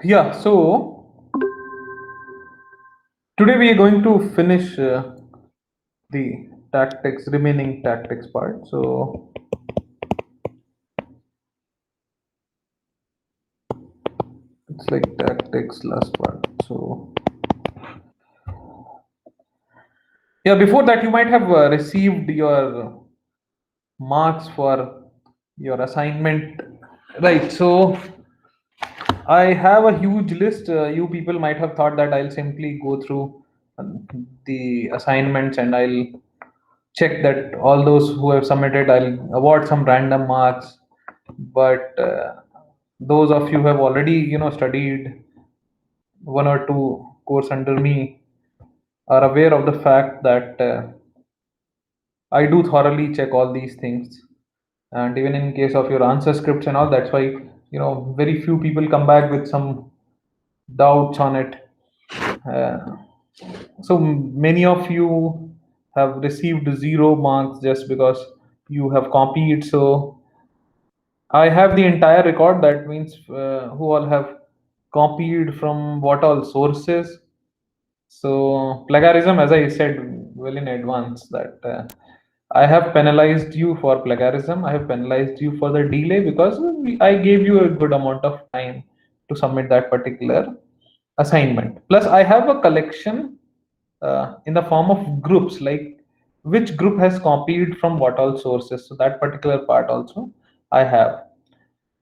Yeah, so today we are going to finish the remaining tactics part. So it's like tactics last part. So yeah, before that, you might have received your marks for your assignment, right? So I have a huge list. You people might have thought that I'll simply go through the assignments and I'll check that all those who have submitted, I'll award some random marks. But those of you who have already, studied one or two course under me are aware of the fact that I do thoroughly check all these things. And even in case of your answer scripts and all, that's why, very few people come back with some doubts on it. Uh, so many of you have received 0 marks just because you have copied. So I have the entire record. That means who all have copied from what all sources. So plagiarism, as I said well in advance, that I have penalized you for plagiarism. I have penalized you for the delay because I gave you a good amount of time to submit that particular assignment. Plus, I have a collection in the form of groups, like which group has copied from what all sources. So that particular part also I have.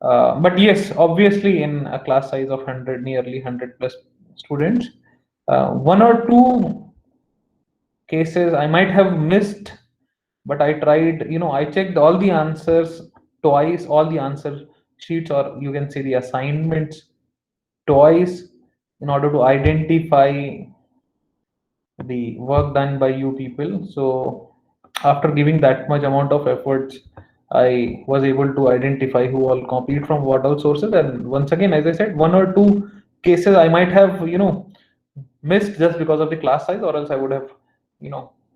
But yes, obviously, in a class size of 100, nearly 100 plus students, one or two cases I might have missed, but I tried, I checked all the answers twice, all the answer sheets, or you can say the assignments twice, in order to identify the work done by you people. So after giving that much amount of efforts, I was able to identify who all copied from what all sources. And once again, as I said, one or two cases I might have, missed just because of the class size, or else I would have,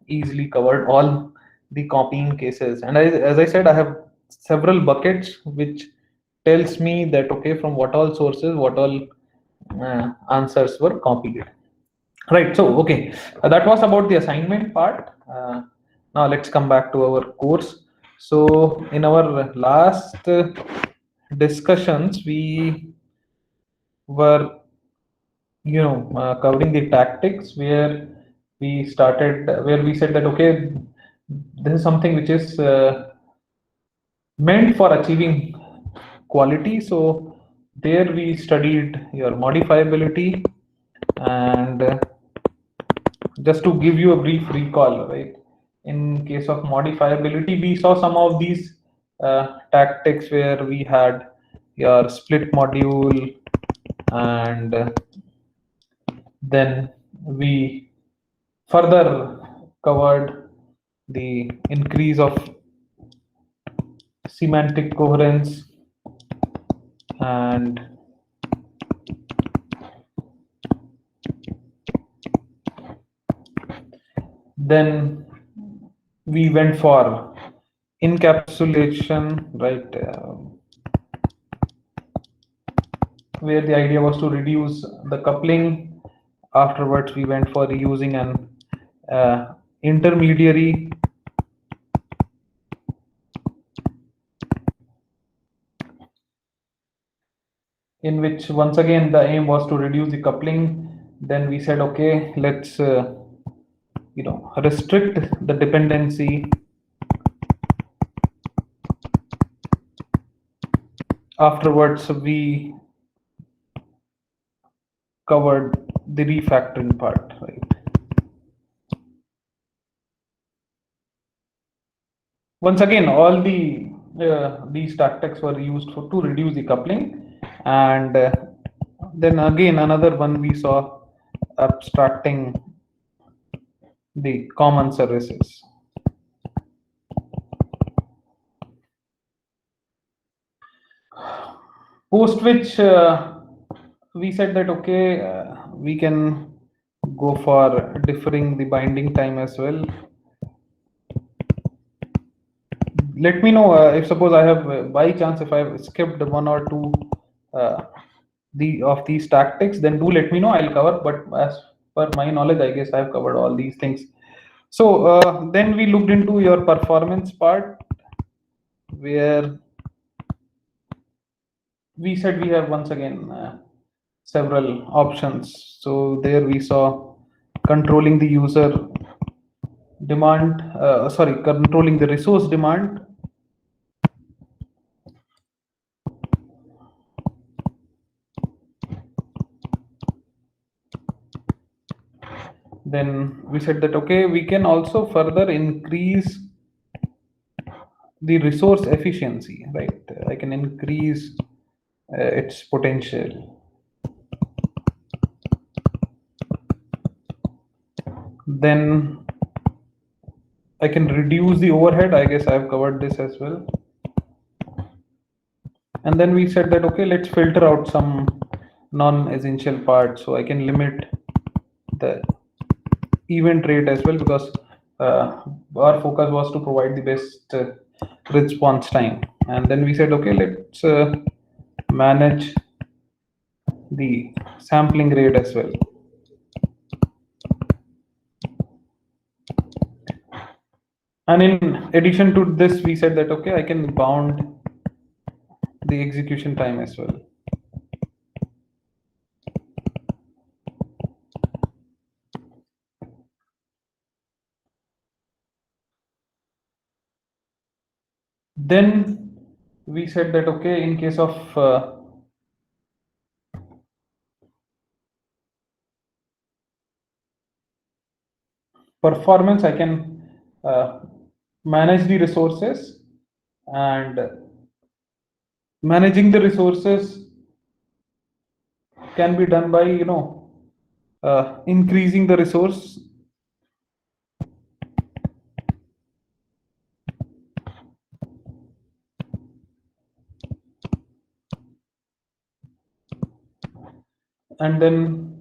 easily covered all the copying cases. And as I said, I have several buckets which tells me that okay, from what all sources, what all answers were copied. Right. So, okay, that was about the assignment part. Now let's come back to our course. So, in our last discussions, we were, covering the tactics where where we said that okay, this is something which is meant for achieving quality. So, there we studied your modifiability and just to give you a brief recall, right? In case of modifiability, we saw some of these tactics where we had your split module, and then we further covered the increase of semantic coherence, and then we went for encapsulation, right? Where the idea was to reduce the coupling. Afterwards, we went for using an intermediary, in which once again the aim was to reduce the coupling. Then we said, okay, let's restrict the dependency. Afterwards, we covered the refactoring part, right? Once again, all these tactics were used to reduce the coupling, and then again another one we saw, abstracting the common services. Post which we said that okay, we can go for differing the binding time as well. Let me know if suppose I have by chance if I have skipped one or two uh, of these tactics, then do let me know. I'll cover. But as per my knowledge, I guess I've covered all these things. So then we looked into your performance part, where we said we have once again several options. So there we saw controlling the user demand, sorry, controlling the resource demand. Then we said that, okay, we can also further increase the resource efficiency, right? I can increase its potential. Then I can reduce the overhead. I guess I've covered this as well. And then we said that, okay, let's filter out some non-essential parts. So I can limit the event rate as well, because our focus was to provide the best response time. And then we said, okay, let's manage the sampling rate as well. And in addition to this, we said that, okay, I can bound the execution time as well. Then we said that, okay, in case of performance, I can manage the resources, and managing the resources can be done by, increasing the resource. And then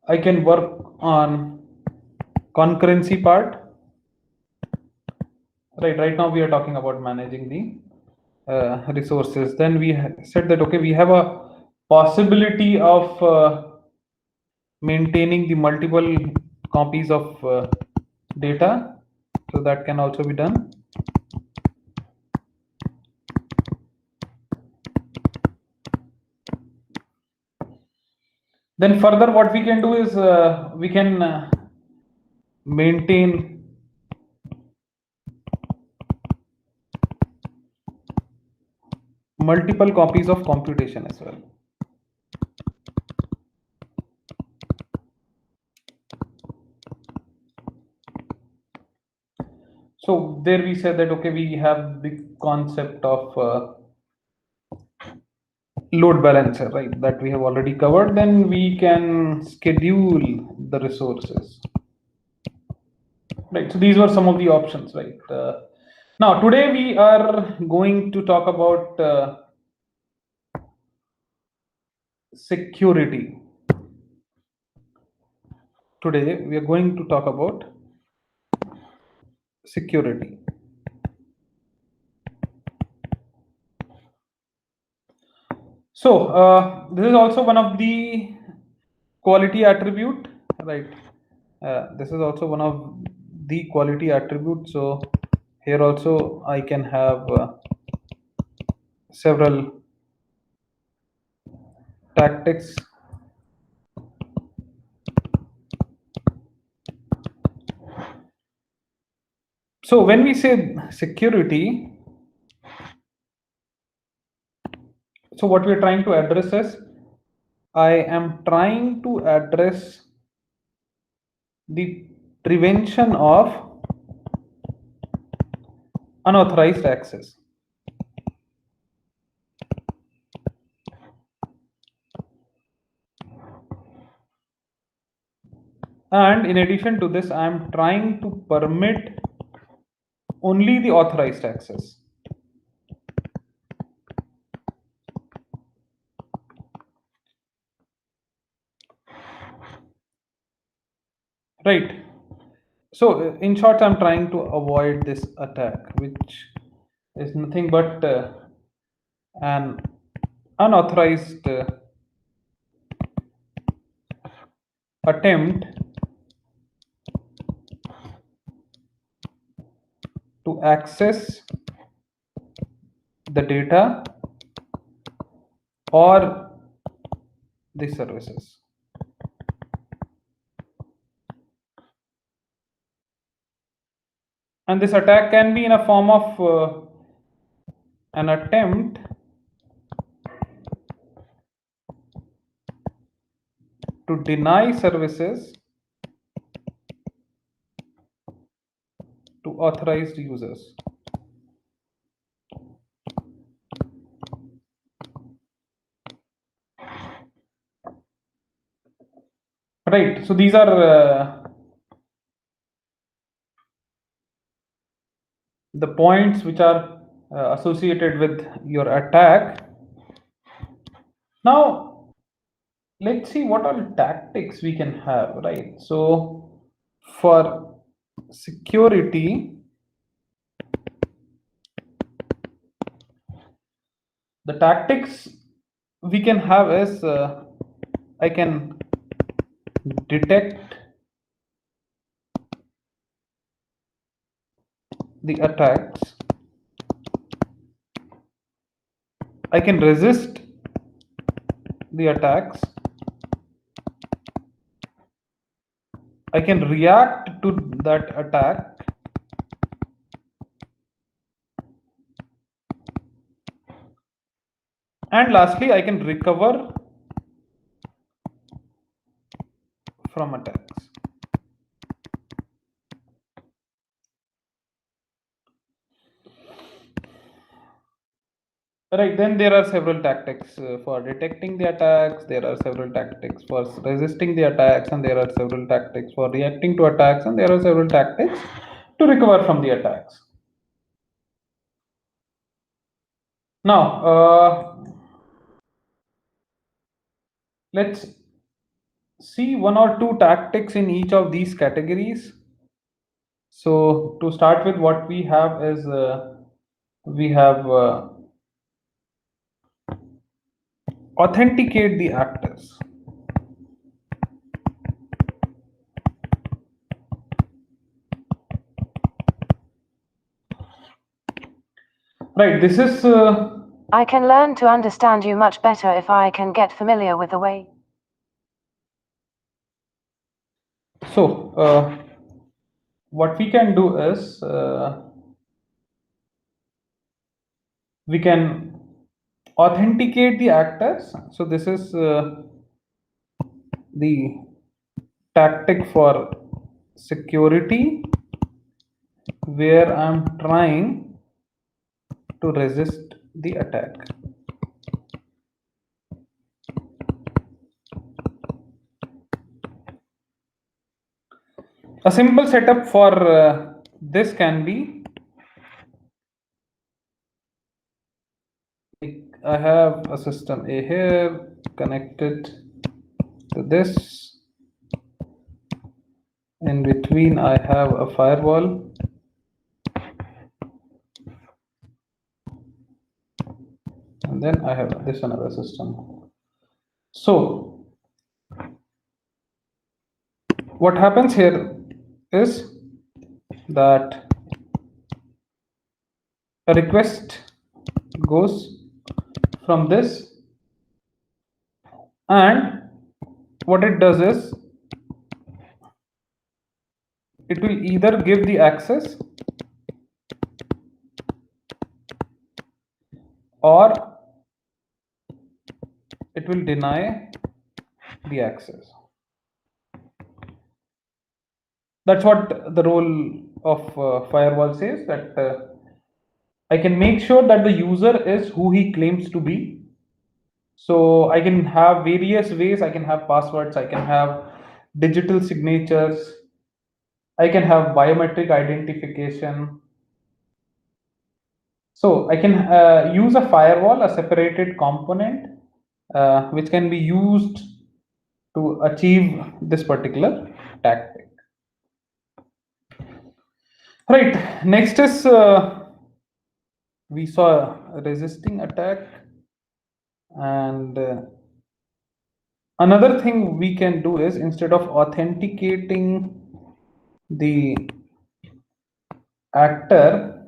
I can work on concurrency part. Right now we are talking about managing the resources. Then we said that, okay, we have a possibility of maintaining the multiple copies of data, so that can also be done. Then further what we can do is we can maintain multiple copies of computation as well. So there we said that, okay, we have the concept of load balancer, right, that we have already covered. Then we can schedule the resources, right? So these were some of the options, right? Now today we are going to talk about security. Today we are going to talk about security. So this is also one of the quality attribute, right? This is also one of the quality attributes. So here also I can have several tactics. So when we say security, so what we're trying to address is, I am trying to address the prevention of unauthorized access. And in addition to this, I am trying to permit only the authorized access. Right. So in short, I'm trying to avoid this attack, which is nothing but an unauthorized attempt to access the data or the services. And this attack can be in a form of an attempt to deny services to authorized users. Right, so these are the points which are associated with your attack. Now, let's see what all tactics we can have, right? So, for security, the tactics we can have is I can detect the attacks, I can resist the attacks, I can react to that attack, and lastly, I can recover from attacks. Right, then there are several tactics for detecting the attacks, there are several tactics for resisting the attacks, and there are several tactics for reacting to attacks, and there are several tactics to recover from the attacks. Now, let's see one or two tactics in each of these categories. So, to start with, what we have is we have authenticate the actors. Right, this is I can learn to understand you much better if I can get familiar with the way. so what we can do is we can authenticate the actors. So this is the tactic for security where I'm trying to resist the attack. A simple setup for this can be, I have a system A here connected to this. In between, I have a firewall. And then I have this another system. So what happens here is that a request goes from this, and what it does is it will either give the access or it will deny the access. That's what the role of firewall says, that I can make sure that the user is who he claims to be. So I can have various ways, I can have passwords, I can have digital signatures, I can have biometric identification. So I can use a firewall, a separated component, which can be used to achieve this particular tactic. Right, next is we saw resisting attack, And another thing we can do is, instead of authenticating the actor,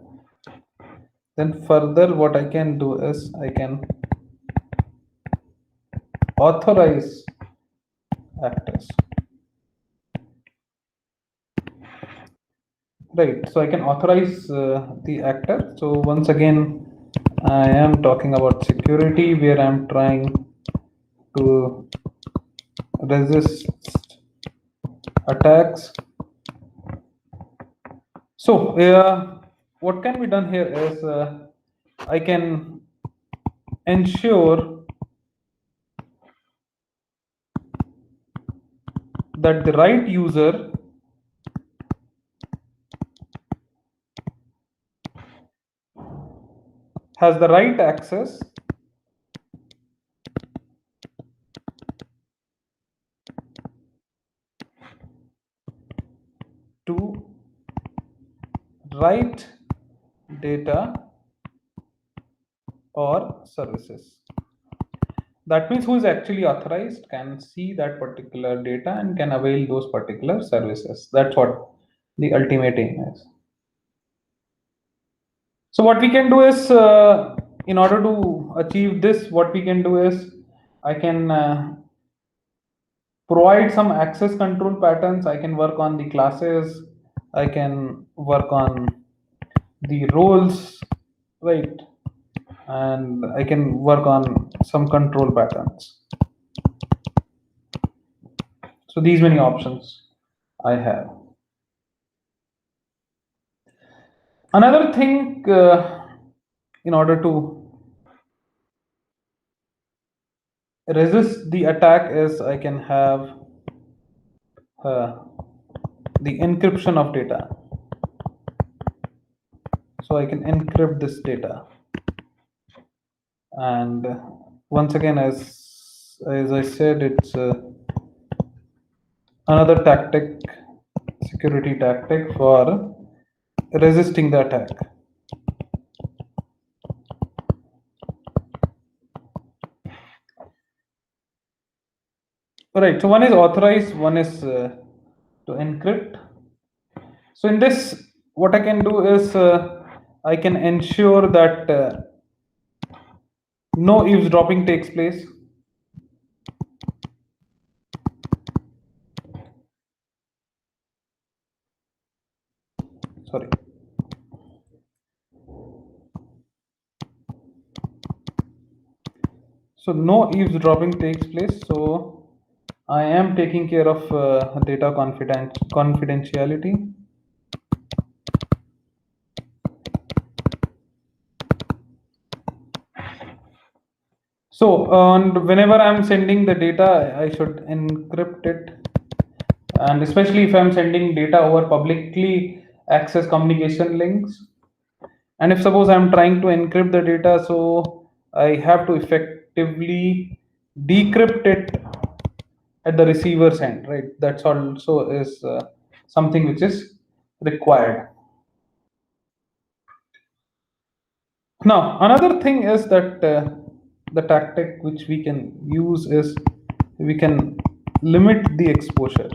then further what I can do is I can authorize actors. Right, so I can authorize the actor. So once again, I am talking about security, where I'm trying to resist attacks. So what can be done here is I can ensure that the right user has the right access to write data or services. That means who is actually authorized can see that particular data and can avail those particular services. That's what the ultimate aim is. So what we can do is, in order to achieve this, what we can do is I can provide some access control patterns. I can work on the classes. I can work on the roles, right? And I can work on some control patterns. So these many options I have. Another thing, in order to resist the attack, is I can have uh, the encryption of data. So I can encrypt this data. And once again, as I said, it's another tactic, security tactic for resisting the attack. All right, so one is authorize, one is to encrypt. So in this, what I can do is I can ensure that no eavesdropping takes place. Sorry. So no eavesdropping takes place. So I am taking care of data confidentiality. So and whenever I'm sending the data, I should encrypt it. And especially if I'm sending data over publicly access communication links. And if suppose I'm trying to encrypt the data, so I have to effectively decrypt it at the receiver's end, right? That's also is something which is required. Now, another thing is that the tactic which we can use is we can limit the exposure.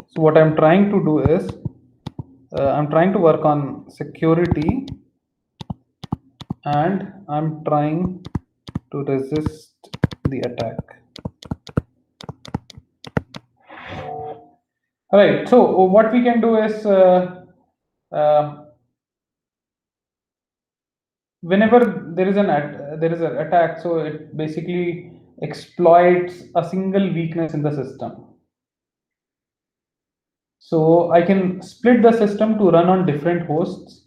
So what I'm trying to do is I'm trying to work on security, and I'm trying to resist the attack. All right, so what we can do is uh, whenever there is an attack, so it basically exploits a single weakness in the system. So I can split the system to run on different hosts.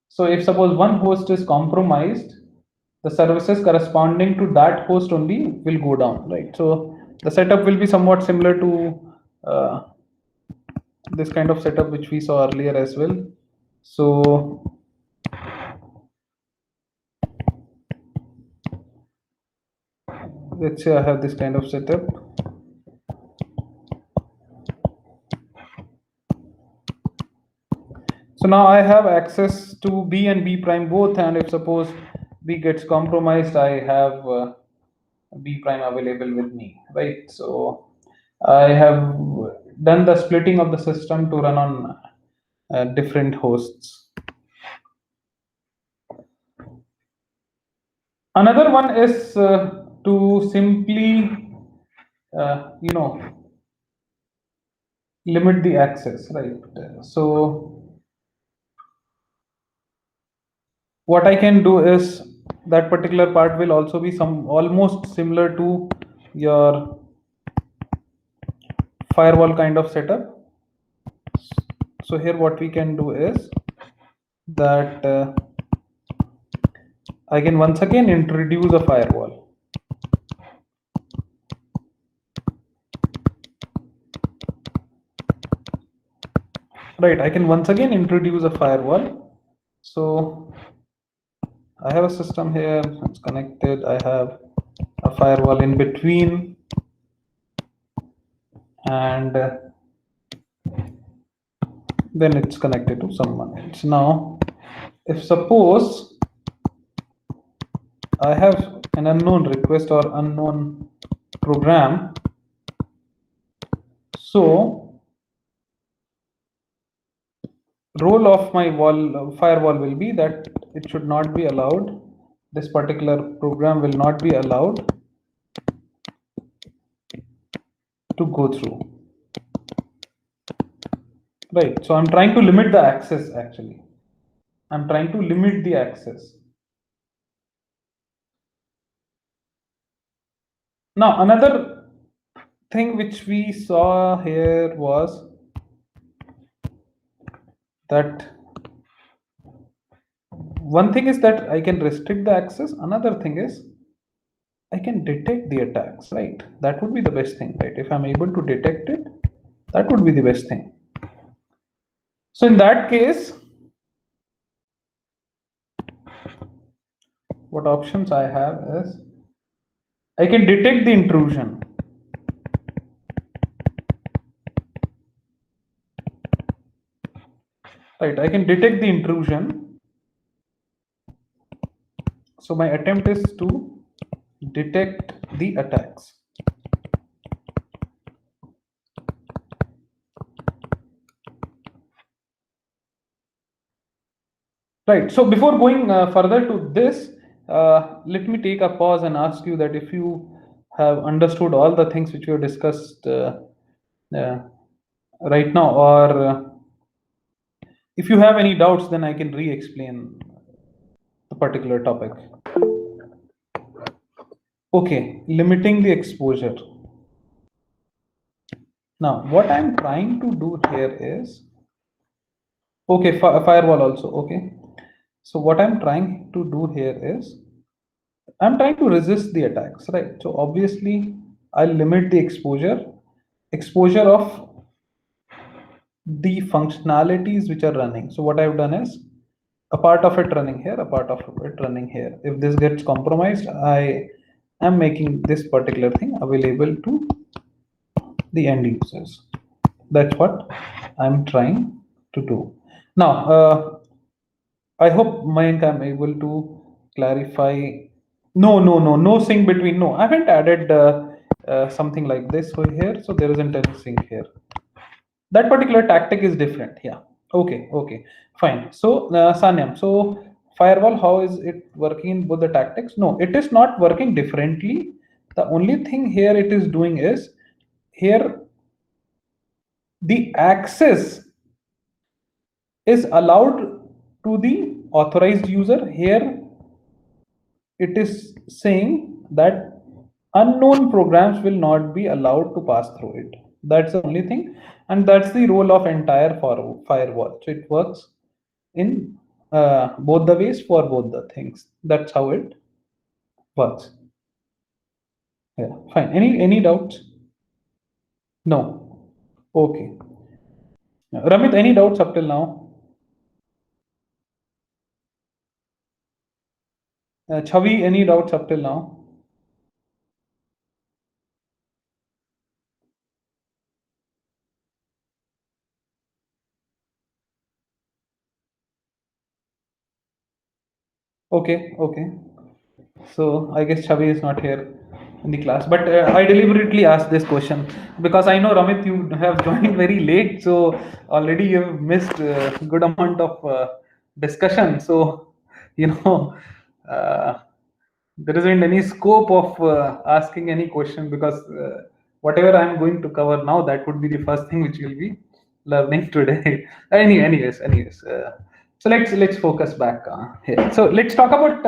So if suppose one host is compromised, the services corresponding to that host only will go down, right? So the setup will be somewhat similar to this kind of setup which we saw earlier as well. So let's say I have this kind of setup. So now I have access to B and B prime both, and if suppose B gets compromised, I have B prime available with me, right? So I have done the splitting of the system to run on different hosts. Another one is to simply, limit the access, right? So what I can do is that particular part will also be some almost similar to your firewall kind of setup. So here what we can do is that I can once again introduce a firewall. Right, I can once again introduce a firewall. So I have a system here, it's connected. I have a firewall in between, and then it's connected to someone else. Now, if suppose I have an unknown request or unknown program, so role of my firewall will be that it should not be allowed. This particular program will not be allowed to go through. Right. So I'm trying to limit the access actually. I'm trying to limit the access. Now, another thing which we saw here was that one thing is that I can restrict the access. Another thing is I can detect the attacks, right? That would be the best thing, right? If I'm able to detect it, that would be the best thing. So in that case, what options I have is I can detect the intrusion. Right, I can detect the intrusion. So my attempt is to detect the attacks. Right. So before going further to this, let me take a pause and ask you that if you have understood all the things which we have discussed uh, right now, or if you have any doubts, then I can re-explain the particular topic. Okay, limiting the exposure. Now, what I'm trying to do here is, okay, firewall also, okay. So what I'm trying to do here is, I'm trying to resist the attacks, right? So obviously, I'll limit the exposure of the functionalities which are running. So what I've done is a part of it running here, a part of it running here. If this gets compromised, I am making this particular thing available to the end users. That's what I'm trying to do. Now, I hope, Mayank, I'm able to clarify. No sync between. No, I haven't added something like this over here, so there isn't any sync here. That particular tactic is different. Yeah. Okay, fine. So, Sanyam, so firewall, how is it working in both the tactics? No, it is not working differently. The only thing here it is doing is here the access is allowed to the authorized user. Here it is saying that unknown programs will not be allowed to pass through it. That's the only thing, and that's the role of entire firewall. So it works in both the ways for both the things. That's how it works. Yeah, fine. Any doubts? No. Okay. Ramit, any doubts up till now? Chavi, any doubts up till now? Okay. So I guess Chavi is not here in the class. But I deliberately asked this question because I know Ramit, you have joined very late, so already you have missed a good amount of discussion. So you know, uh, there isn't any scope of asking any question because whatever I'm going to cover now, that would be the first thing which you'll be learning today. Anyways. So let's focus back here. So let's talk about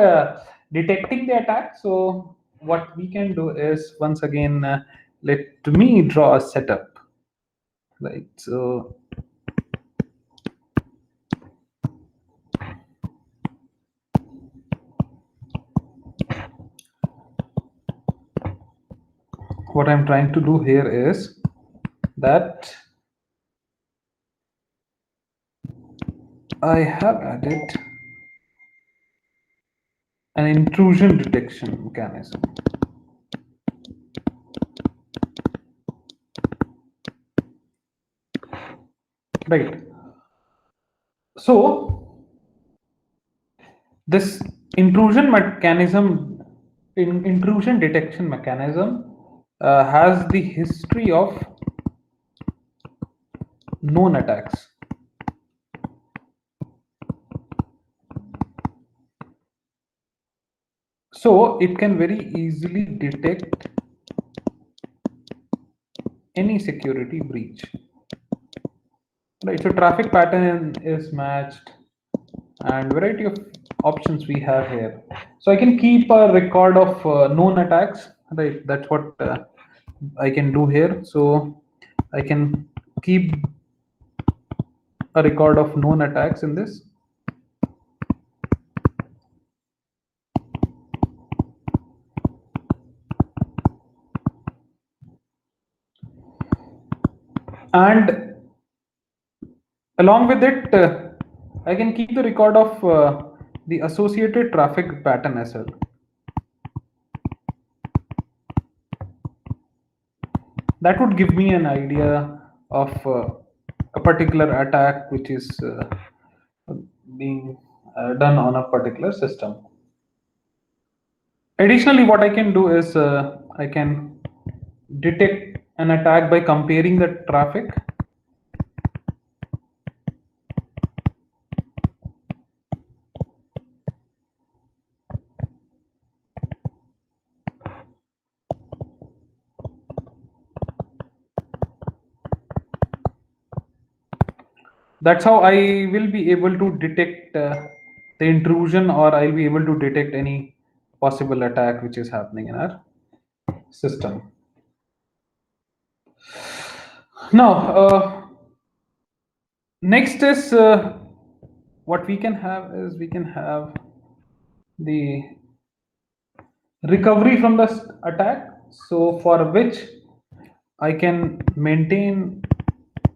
detecting the attack. So what we can do is once again let me draw a setup. Right. So what I'm trying to do here is that I have added an intrusion detection mechanism. Right. So this intrusion detection mechanism has the history of known attacks. So it can very easily detect any security breach. Right. So traffic pattern is matched and variety of options we have here. So I can keep a record of known attacks. Right. That's what I can do here. So I can keep a record of known attacks in this. And along with it, I can keep the record of the associated traffic pattern as well. That would give me an idea of a particular attack which is being done on a particular system. Additionally, what I can do is I can detect an attack by comparing the traffic that's how I will be able to detect the intrusion, or I'll be able to detect any possible attack which is happening in our system. Now, next is what we can have is we can have the recovery from the attack. So for which I can maintain,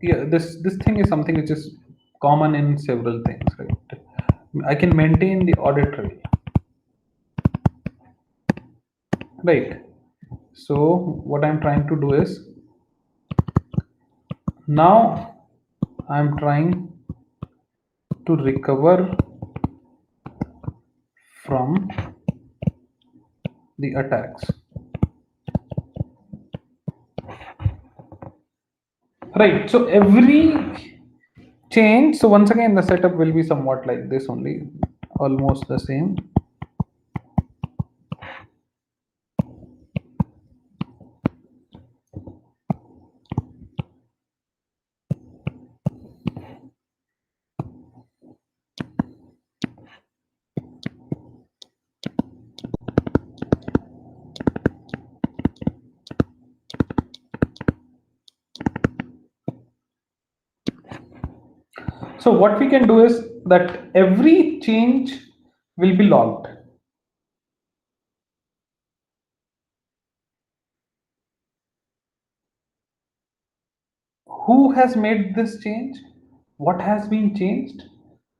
yeah, this thing is something which is common in several things, right? I can maintain the audit trail, right? So what I'm trying to do is now I'm trying to recover from the attacks, right? So every change, so once again the setup will be somewhat like this only, almost the same. So what we can do is that every change will be logged. Who has made this change? What has been changed?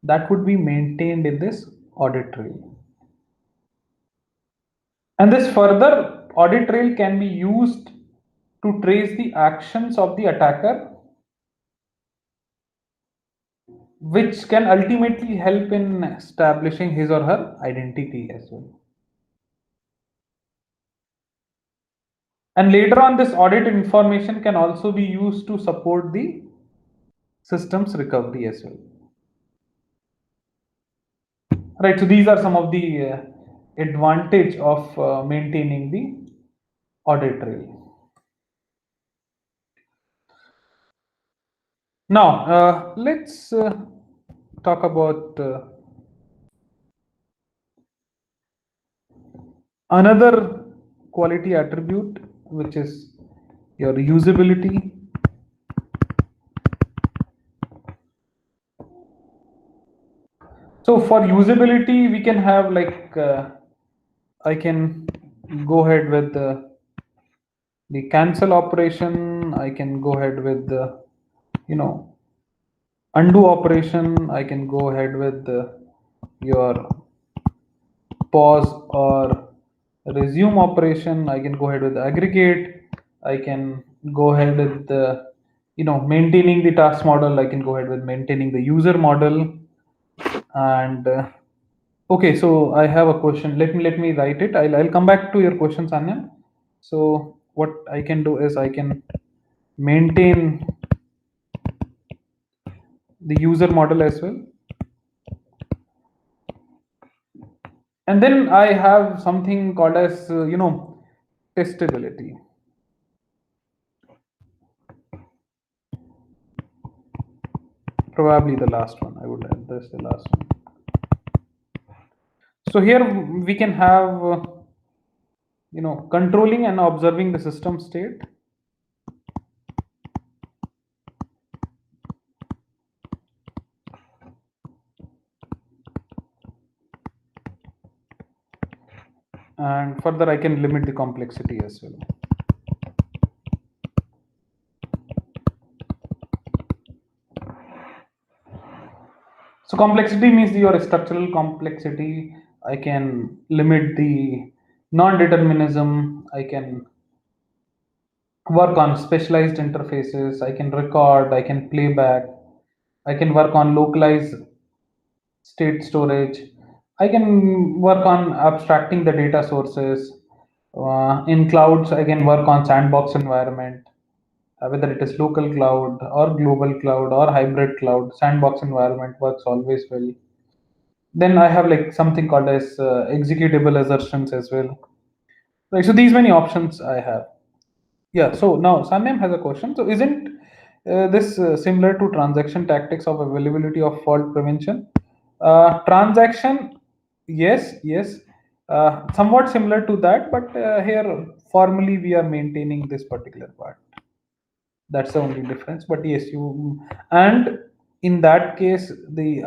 That would be maintained in this audit trail. And this further audit trail can be used to trace the actions of the attacker, which can ultimately help in establishing his or her identity as well. And later on, this audit information can also be used to support the systems recovery as well. Right, so these are some of the advantage of maintaining the audit trail. Now, let's talk about another quality attribute, which is your usability. So for usability, we can have like I can go ahead with the cancel operation. I can go ahead with the undo operation. I can go ahead with your pause or resume operation. I can go ahead with aggregate. I can go ahead with the maintaining the task model. I can go ahead with maintaining the user model. And okay, so I have a question. Let me write it. I'll come back to your question, Sanya. So what I can do is I can maintain the user model as well. And then I have something called as testability. Probably the last one. I would address the last one. So here we can have controlling and observing the system state. And further I can limit the complexity as well. So complexity means your structural complexity. I can limit the non-determinism. I can work on specialized interfaces. I can record. I can play back. I can work on localized state storage. I can work on abstracting the data sources. In clouds, I can work on sandbox environment, whether it is local cloud or global cloud or hybrid cloud. Sandbox environment works always well. Then I have like something called as executable assertions as well. Right. So these many options I have. Yeah. So now Sanyam has a question. So isn't this similar to transaction tactics of availability of fault prevention? Transaction, yes, yes, somewhat similar to that, but here formally we are maintaining this particular part. That's the only difference. But yes, you and in that case, the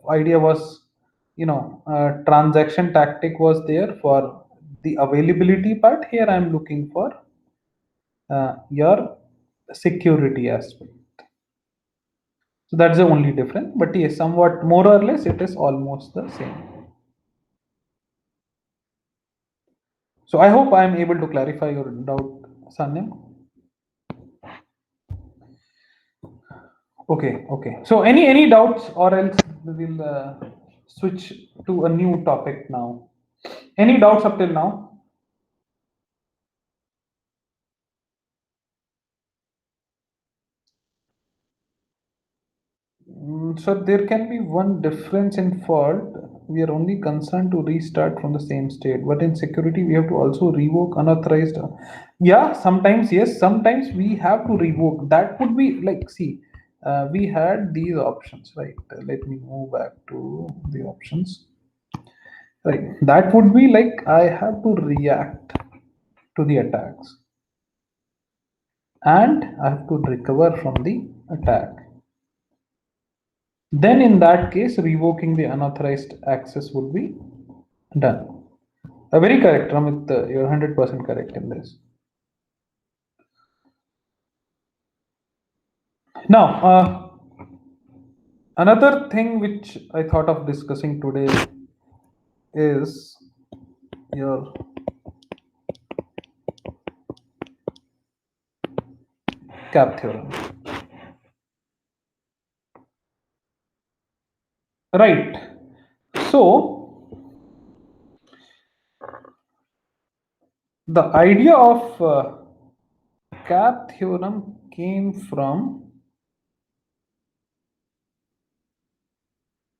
idea was, transaction tactic was there for the availability part. Here I'm looking for your security aspect. So that's the only difference. But yes, somewhat more or less, it is almost the same. So I hope I am able to clarify your doubt, Sanyam. Okay, okay. So any doubts, or else we will switch to a new topic now. Any doubts up till now? So there can be one difference in fault. We are only concerned to restart from the same state, but in security we have to also revoke unauthorized. Yeah, sometimes yes, sometimes we have to revoke. That would be like, see, we had these options, right? Let me move back to the options. Right, that would be like I have to react to the attacks and I have to recover from the attack. Then in that case, revoking the unauthorized access would be done. Very correct, Ramit. You're 100% correct in this. Now, another thing which I thought of discussing today is your CAP theorem. Right. So, the idea of cap theorem came from.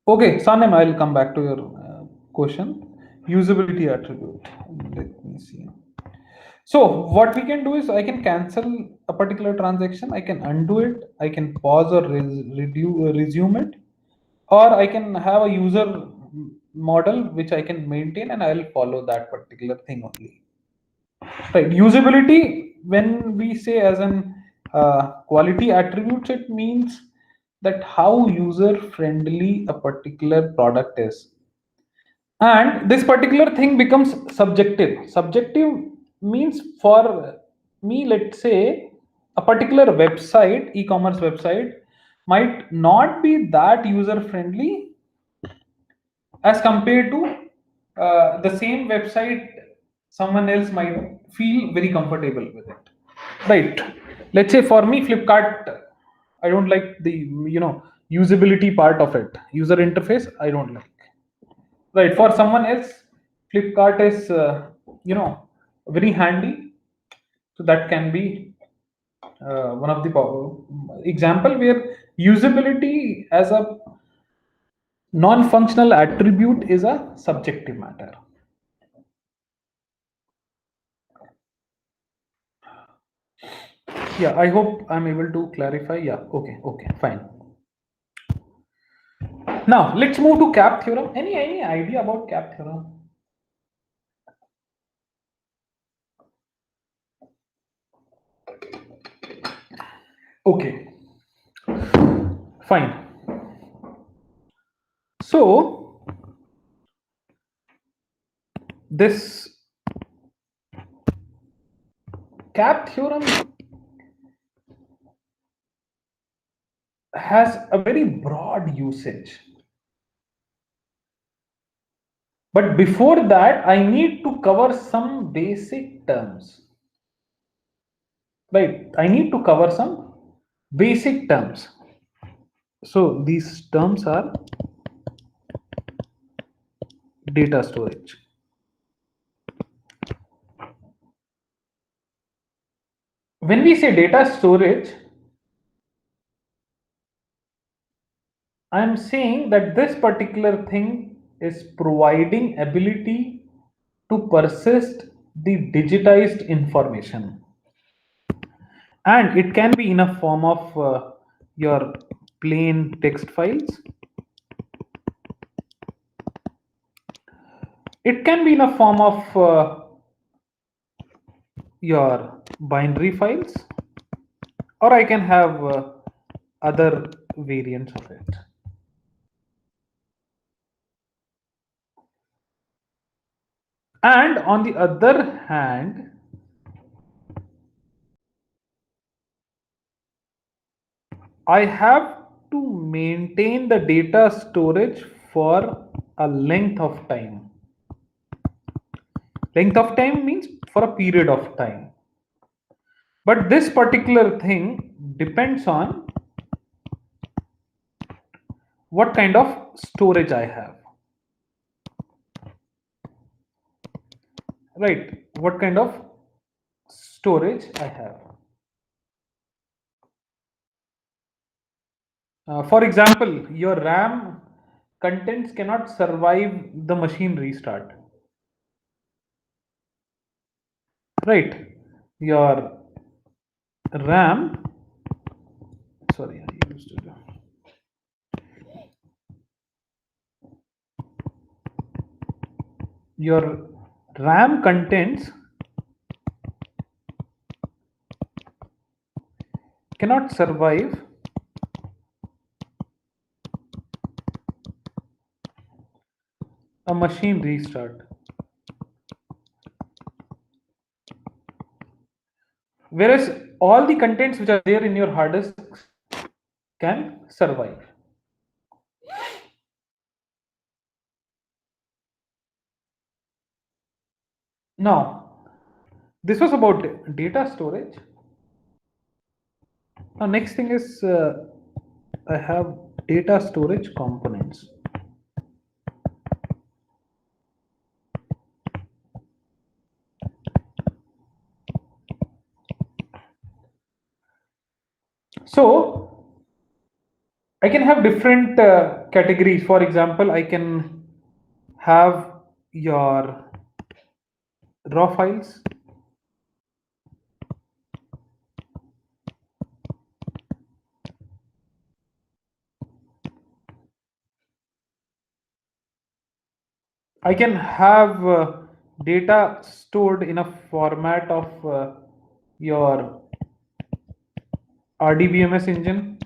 Okay, Sanem, I'll come back to your question. Usability attribute. Let me see. So what we can do is I can cancel a particular transaction, I can undo it, I can pause or resume it, or I can have a user model which I can maintain and I'll follow that particular thing only. Right. Usability, when we say as an quality attributes, it means that how user friendly a particular product is. And this particular thing becomes subjective. Subjective means for me, let's say a particular website, e-commerce website, might not be that user friendly as compared to the same website someone else might feel very comfortable with it, right? Let's say for me, Flipkart, I don't like the usability part of it, user interface I don't like, right? For someone else, Flipkart is very handy, so that can be one of the example where usability as a non-functional attribute is a subjective matter. Yeah, I hope I'm able to clarify. Yeah, okay, fine. Now let's move to cap theorem. Any idea about cap theorem? Okay, fine. So this cap theorem has a very broad usage. But before that, I need to cover some basic terms. Right, I need to cover some basic terms. So these terms are data storage. When we say data storage, I'm saying that this particular thing is providing ability to persist the digitized information, and it can be in a form of your plain text files. It can be in a form of your binary files, or I can have other variants of it. And on the other hand, I have to maintain the data storage for a length of time. Length of time means for a period of time. But this particular thing depends on what kind of storage I have. Right? What kind of storage I have. For example, your RAM contents cannot survive the machine restart. Right? Your RAM, sorry, I used to do. Your RAM contents cannot survive a machine restart. Whereas all the contents which are there in your hard disk can survive. Now, this was about data storage. Now, next thing is I have data storage components. So I can have different categories. For example, I can have your raw files. I can have data stored in a format of your RDBMS engine.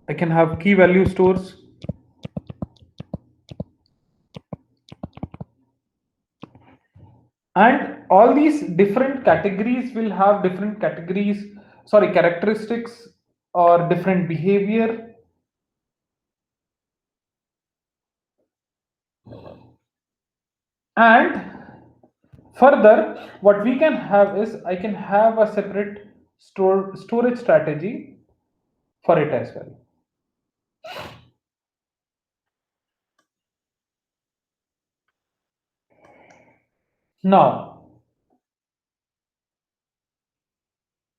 I can have key value stores. And all these different categories will have different characteristics or different behavior. And further, what we can have is I can have a separate storage strategy for it as well. Now,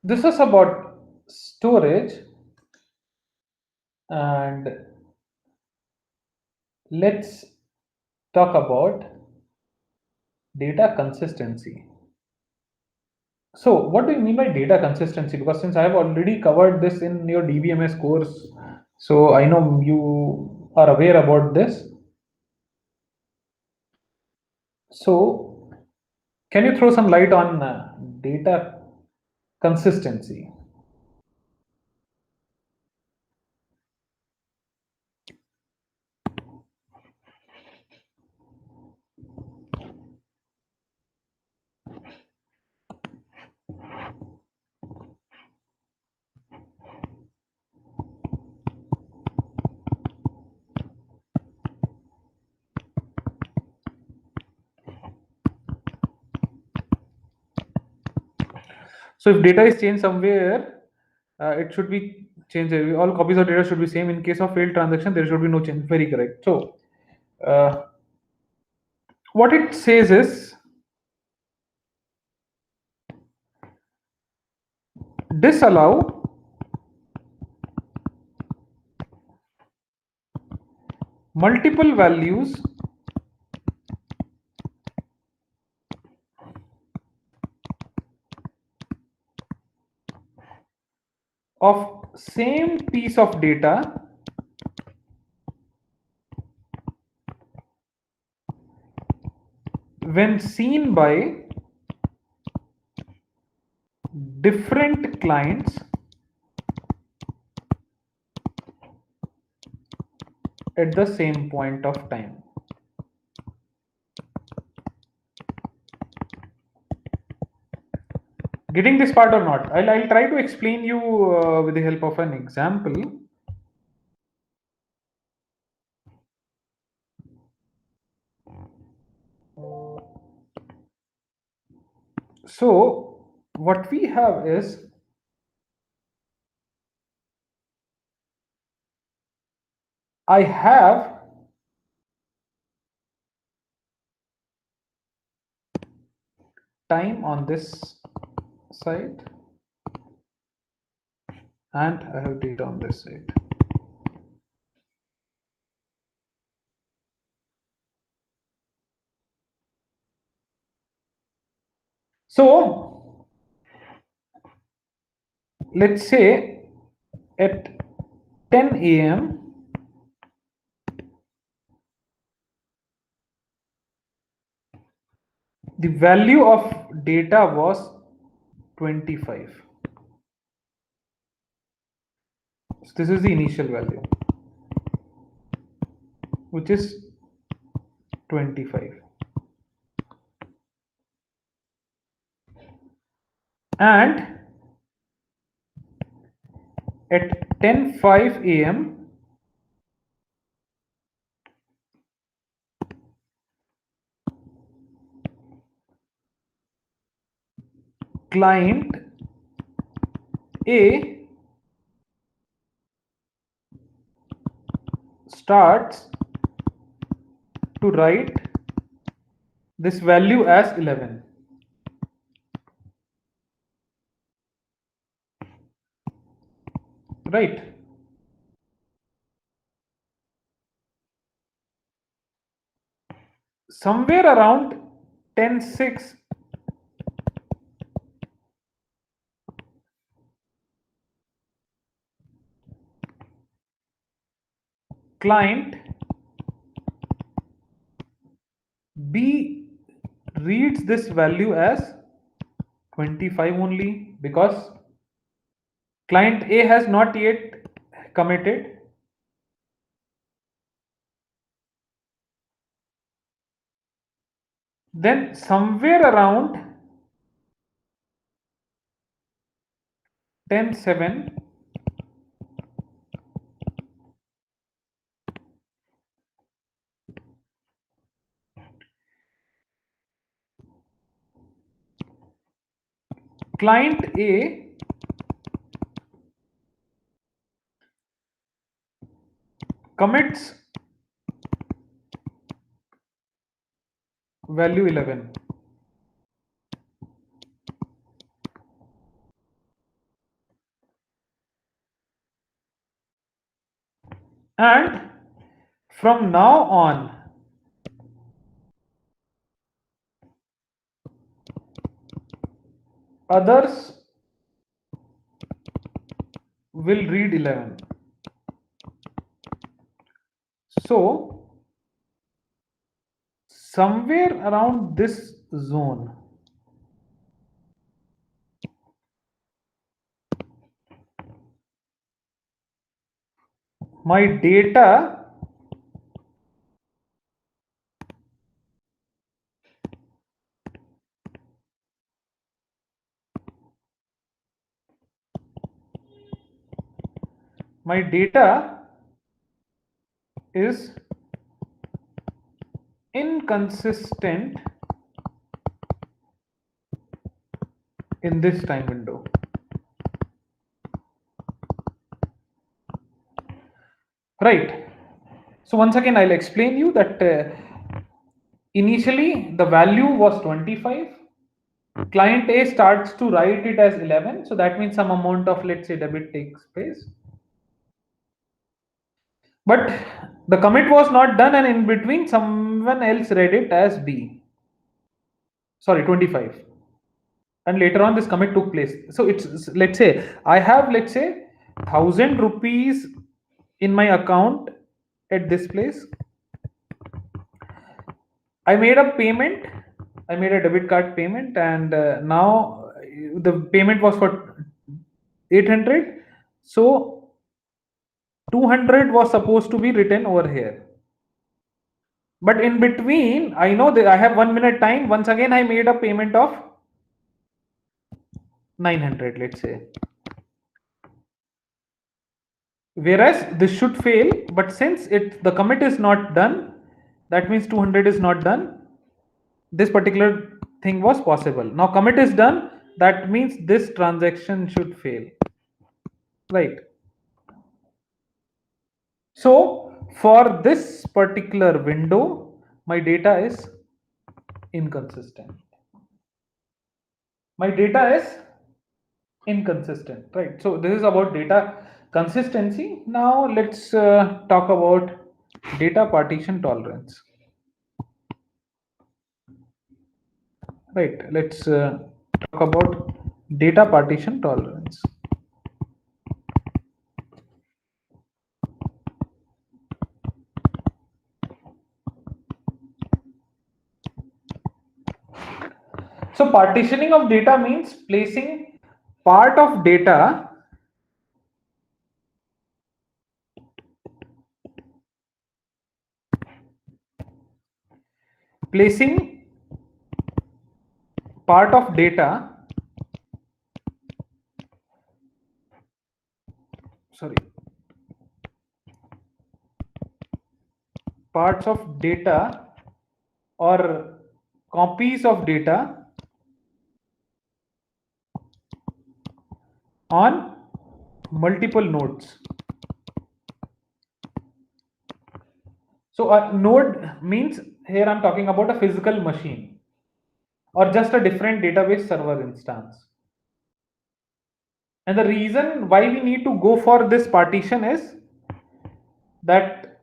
this is about storage, and let's talk about data consistency. So, what do you mean by data consistency? Because since I have already covered this in your DBMS course, so I know you are aware about this. So, can you throw some light on data consistency? So if data is changed somewhere, it should be changed. All copies of data should be same. In case of failed transaction, there should be no change. Very correct. So uh, what it says is disallow multiple values of same piece of data when seen by different clients at the same point of time. Getting this part or not? I'll try to explain you with the help of an example. So what we have is I have time on this side and I have data on this side. So let's say at 10 a.m. the value of data was 25. So this is the initial value, which is 25. And at 10:05 a.m. client A starts to write this value as 11. right? Somewhere around 10:06, client B reads this value as 25 only, because client A has not yet committed. Then somewhere around 10:07, client A commits value 11. And from now on, others will read 11. So somewhere around this zone, my data is inconsistent in this time window. Right. So once again, I'll explain you that initially the value was 25. Client A starts to write it as 11. So that means some amount of, let's say, debit takes place. But the commit was not done, and in between someone else read it as B. Sorry, 25. And later on this commit took place. So it's, let's say I have, let's say, 1,000 rupees in my account at this place. I made a payment. I made a debit card payment, and now the payment was for 800. So 200 was supposed to be written over here. But in between, I know that I have 1 minute time. Once again, I made a payment of 900, let's say. Whereas this should fail, but since the commit is not done, that means 200 is not done. This particular thing was possible. Now commit is done, that means this transaction should fail. Right. So for this particular window, my data is inconsistent. My data is inconsistent, right? So this is about data consistency. Now let's talk about data partition tolerance. Right, let's talk about data partition tolerance. So partitioning of data means placing part of data placing part of data sorry parts of data or copies of data on multiple nodes. So a node means, here I'm talking about a physical machine or just a different database server instance. And the reason why we need to go for this partition is that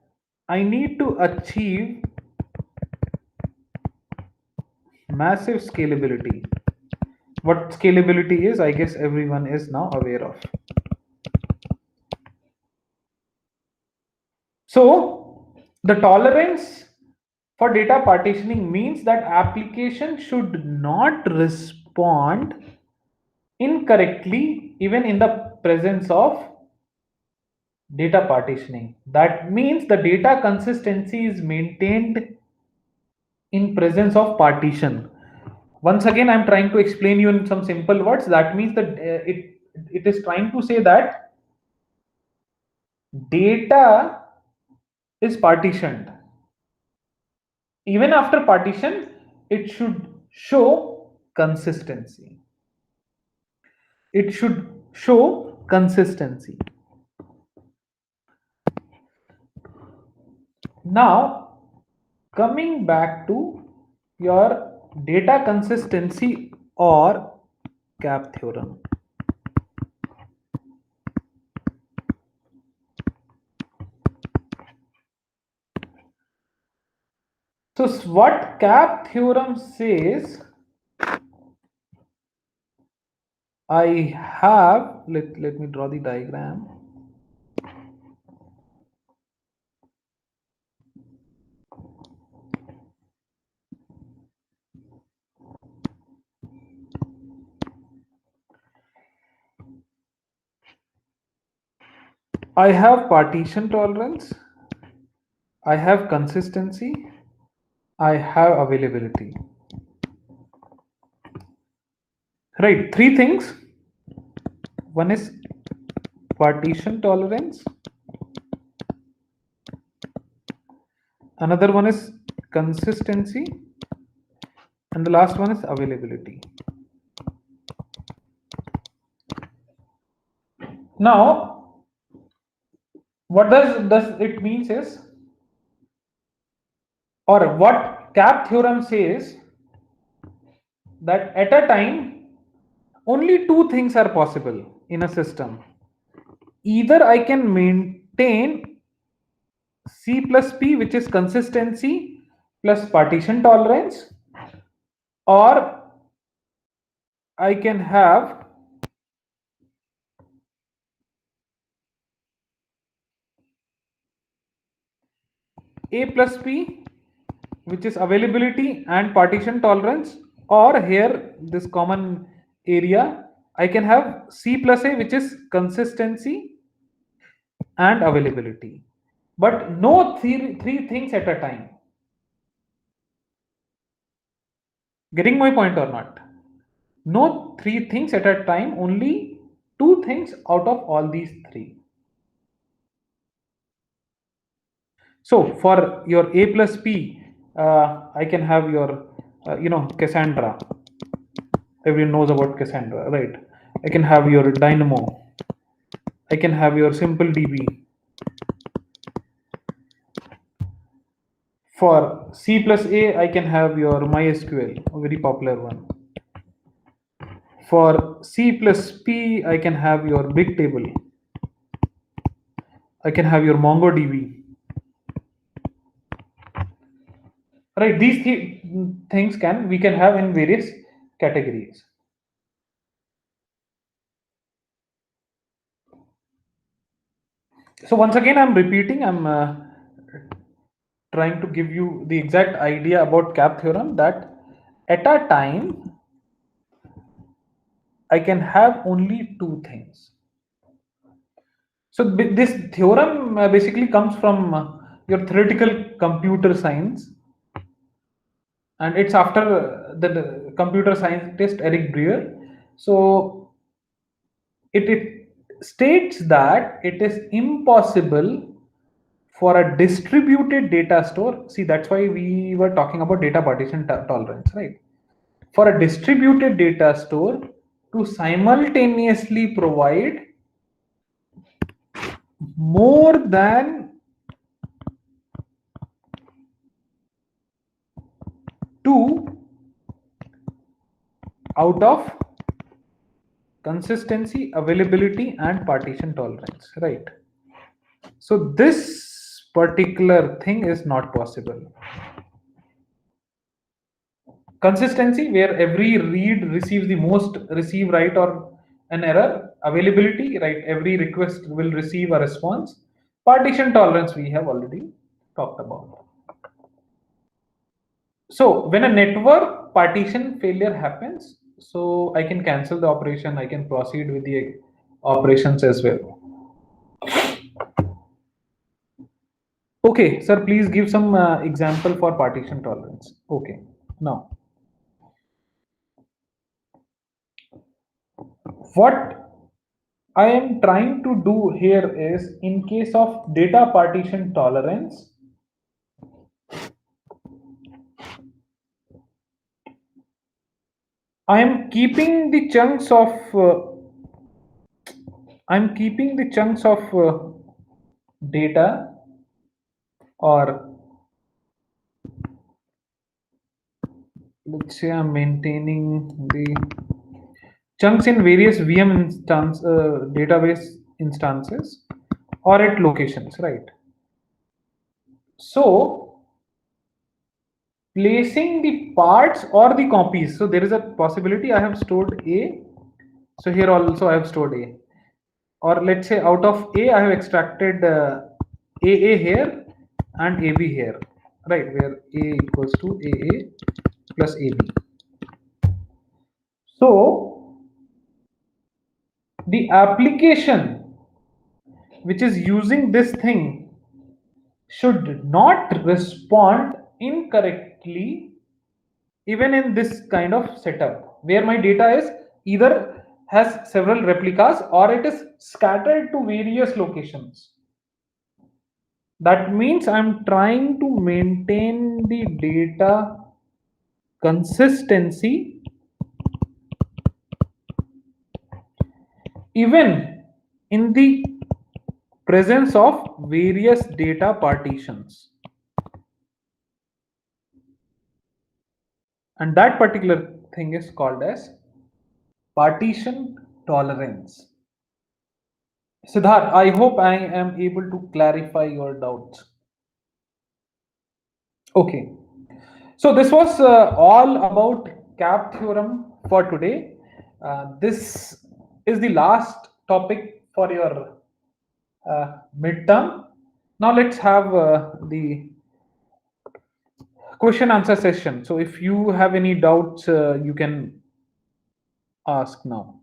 I need to achieve massive scalability. What scalability is, I guess everyone is now aware of. So the tolerance for data partitioning means that application should not respond incorrectly even in the presence of data partitioning. That means the data consistency is maintained in presence of partition. Once again, I'm trying to explain you in some simple words. That means that it is trying to say that data is partitioned. Even after partition, it should show consistency. It should show consistency. Now, coming back to your data consistency or CAP theorem. So what CAP theorem says, I have, let me draw the diagram. I have partition tolerance, I have consistency, I have availability. Right, three things. One is partition tolerance, another one is consistency, and the last one is availability. Now, what does it means is, or what CAP theorem says, that at a time only two things are possible in a system. Either I can maintain C plus P, which is consistency plus partition tolerance, or I can have A plus P, which is availability and partition tolerance, or here this common area, I can have C plus A, which is consistency and availability, but no three things at a time. Getting my point or not? No three things at a time, only two things out of all these three. So for your A plus P, I can have your, Cassandra. Everyone knows about Cassandra, right? I can have your Dynamo. I can have your Simple DB. For C plus A, I can have your MySQL, a very popular one. For C plus P, I can have your Bigtable. I can have your MongoDB. Right, these things we can have in various categories. So once again, I'm repeating, I'm trying to give you the exact idea about CAP theorem, that at a time I can have only two things. So this theorem basically comes from your theoretical computer science, and it's after the computer scientist Eric Brewer. So it states that it is impossible for a distributed data store. See, that's why we were talking about data partition tolerance, right? For a distributed data store to simultaneously provide more than two out of consistency, availability, and partition tolerance, right? So this particular thing is not possible. Consistency, where every read receives the most receive right or an error. Availability, right? Every request will receive a response. Partition tolerance, we have already talked about. So when a network partition failure happens, so I can cancel the operation, I can proceed with the operations as well. Okay, sir, please give some example for partition tolerance. Okay, now what I am trying to do here is, in case of data partition tolerance, I am keeping the chunks of data, or let's say I'm maintaining the chunks in various VM database instances or at locations, right? So placing the parts or the copies. So there is a possibility I have stored A. So here also I have stored A. Or let's say out of A I have extracted AA here and AB here, right? Where A equals to AA plus AB. So the application which is using this thing should not respond incorrectly even in this kind of setup where my data is either has several replicas or it is scattered to various locations. That means I'm trying to maintain the data consistency even in the presence of various data partitions. And that particular thing is called as partition tolerance. Siddharth, I hope I am able to clarify your doubts. Okay. So this was all about CAP theorem for today. This is the last topic for your midterm. Now let's have the question answer session. So if you have any doubts, you can ask now.